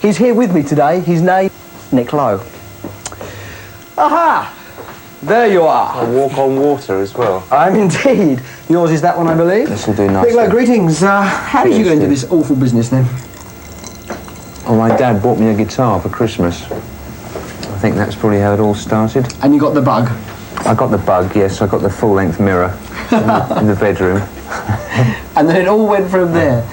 He's here with me today. His name, Nick Lowe. Aha! There you are. I walk on water as well. I'm indeed. Yours is that one, I believe. This will do nicely. Nick Lowe, greetings. How did you get into this awful business then? Well, my dad bought me a guitar for Christmas. I think that's probably how it all started. And you got the bug? I got the bug, yes. I got the full-length mirror in the bedroom. And then it all went from there.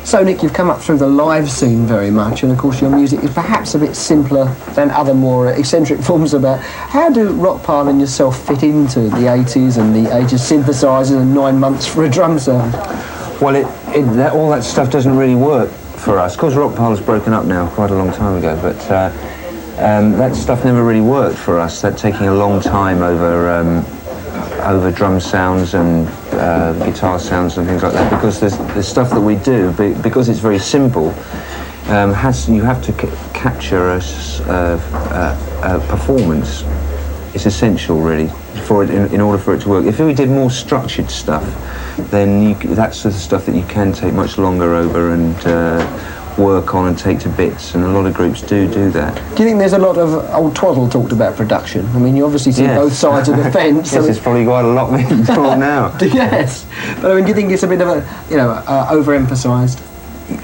So, Nick, you've come up through the live scene very much, and of course your music is perhaps a bit simpler than other more eccentric forms of that. How do Rockpile and yourself fit into the 80s and the age of synthesizers and 9 months for a drum sound? Well, all that stuff doesn't really work for us. Of course, Rockpile's broken up now quite a long time ago, but that stuff never really worked for us. That taking a long time over drum sounds and guitar sounds and things like that, because the stuff that we do, because it's very simple, you have to capture a performance. It's essential, really, for it in order for it to work. If we did more structured stuff, then that's the stuff that you can take much longer over and work on and take to bits, and a lot of groups do that. Do you think there's a lot of old twaddle talked about production? I mean, you obviously see both sides of the fence. Yes, it's probably quite a lot being talked now. Yes, but I mean, do you think it's a bit of a, overemphasised?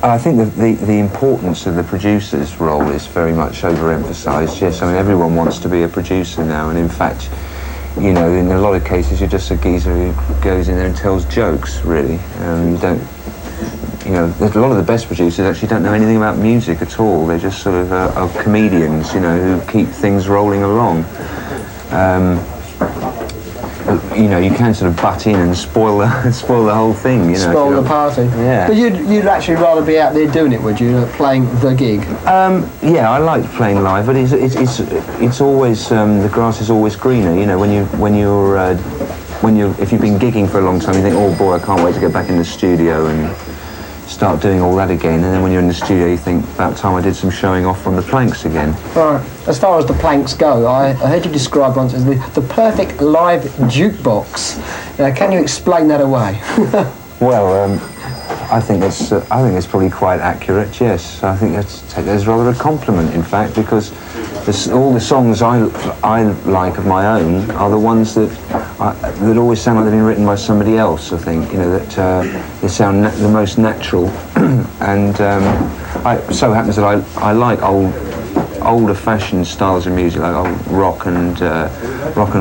I think the importance of the producer's role is very much overemphasised. Yes, I mean, everyone wants to be a producer now, and in fact, in a lot of cases, you're just a geezer who goes in there and tells jokes. Really, you don't. A lot of the best producers actually don't know anything about music at all. They're just sort of are comedians, who keep things rolling along. You can sort of butt in and spoil the whole thing. Spoil the party. Yeah. But you'd actually rather be out there doing it, would you? Playing the gig. Yeah, I like playing live, but it's always the grass is always greener. If you've been gigging for a long time, you think, oh boy, I can't wait to get back in the studio and start doing all that again. And then when you're in the studio, you think, about time I did some showing off from the planks again. Right. As far as the planks go, I heard you describe once as the perfect live jukebox. Can you explain that away? Well, I think it's probably quite accurate. Yes, I think that's rather a compliment, in fact, because all the songs I like of my own are the ones that always sound like they've been written by somebody else. I think that they sound the most natural, and it so happens that I like older-fashioned styles of music, like old rock and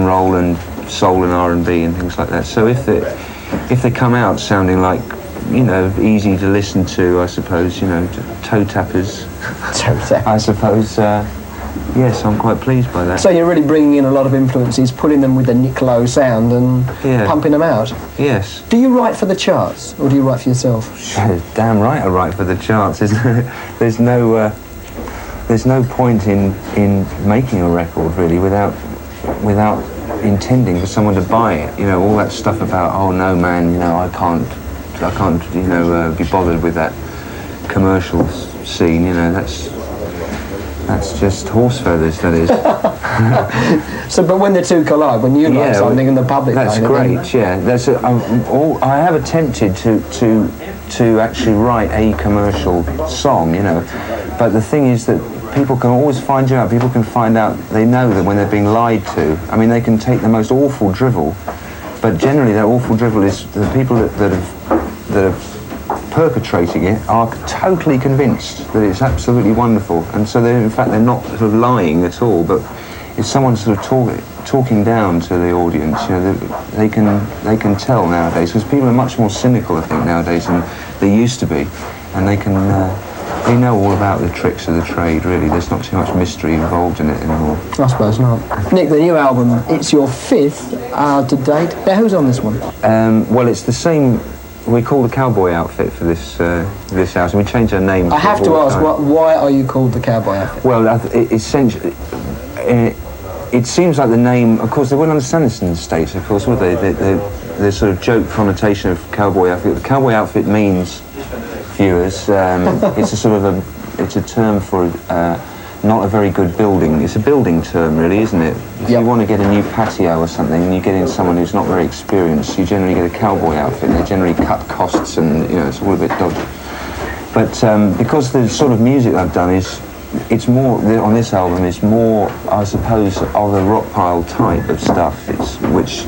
roll and soul and R&B and things like that. So if they come out sounding like, easy to listen to, I suppose, toe tappers, I suppose. Yes, I'm quite pleased by that. So you're really bringing in a lot of influences, putting them with the Nick Lowe sound and pumping them out? Yes. Do you write for the charts, or do you write for yourself? Damn right I write for the charts. There's no point in making a record, really, without intending for someone to buy it. All that stuff about, oh no man, I can't be bothered with that commercial scene, that's just horse feathers, that is. So, but when the two collide, when you like something and the public, that's great. Yeah, I have attempted to actually write a commercial song, but the thing is that people can always find you out. People can find out. They know that when they're being lied to. I mean, they can take the most awful drivel, but generally that awful drivel is the people that have perpetrating it are totally convinced that it's absolutely wonderful, and so in fact they're not sort of lying at all, but if someone's sort of talking down to the audience, they can tell nowadays, because people are much more cynical, I think, nowadays than they used to be, and they know all about the tricks of the trade, really. There's not too much mystery involved in it anymore. I suppose not. Nick, the new album, it's your 5th to date. Now, who's on this one? Well, it's the same. We call the Cowboy Outfit for this house, and we change our name. I have to ask, why are you called the Cowboy Outfit? Well, essentially, it seems like the name. Of course, they wouldn't understand this in the States, of course, would they? The sort of joke connotation of Cowboy Outfit. The Cowboy Outfit means, viewers, it's a sort of it's a term for not a very good building. It's a building term, really, isn't it? If you want to get a new patio or something, and you get in someone who's not very experienced, you generally get a cowboy outfit. They generally cut costs, and it's all a bit dodgy. But because the sort of music I've done is it's more on this album. It's more, I suppose, of a rock pile type of stuff. Which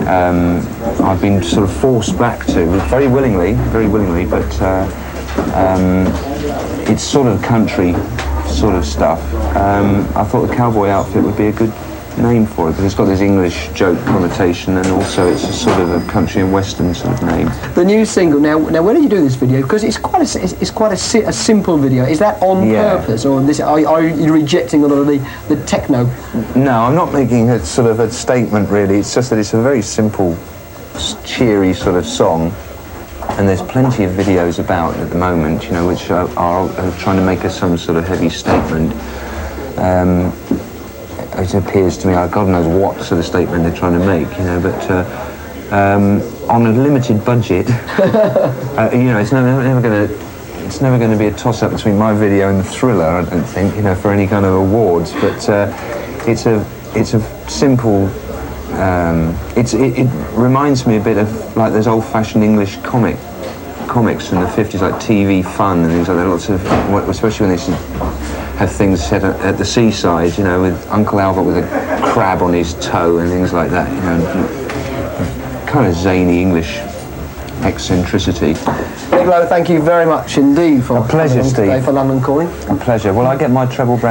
I've been sort of forced back to very willingly, but it's sort of country sort of stuff. I thought the cowboy outfit would be a good name for it, because it's got this English joke connotation, and also it's a sort of a country and western sort of name. The new single. Now, when did you do this video? Because it's quite a simple video. Is that on purpose, or are you rejecting a lot of the techno? No, I'm not making a sort of a statement really. It's just that it's a very simple, cheery sort of song, and there's plenty of videos about at the moment, you know, which are trying to make some sort of heavy statement. It appears to me, God knows what sort of statement they're trying to make, you know, but on a limited budget, you know, it's never going to be a toss-up between my video and the Thriller, I don't think, you know, for any kind of awards. But it's a simple. It reminds me a bit of like those old-fashioned English comics from the 50s, like TV Fun and things like that. Lots of, especially when they have things set at the seaside, you know, with Uncle Albert with a crab on his toe and things like that, you know, kind of zany English eccentricity. Nick Lowe, thank you very much indeed for a pleasure, Steve. Today for London Calling. A pleasure. Well, I get my treble.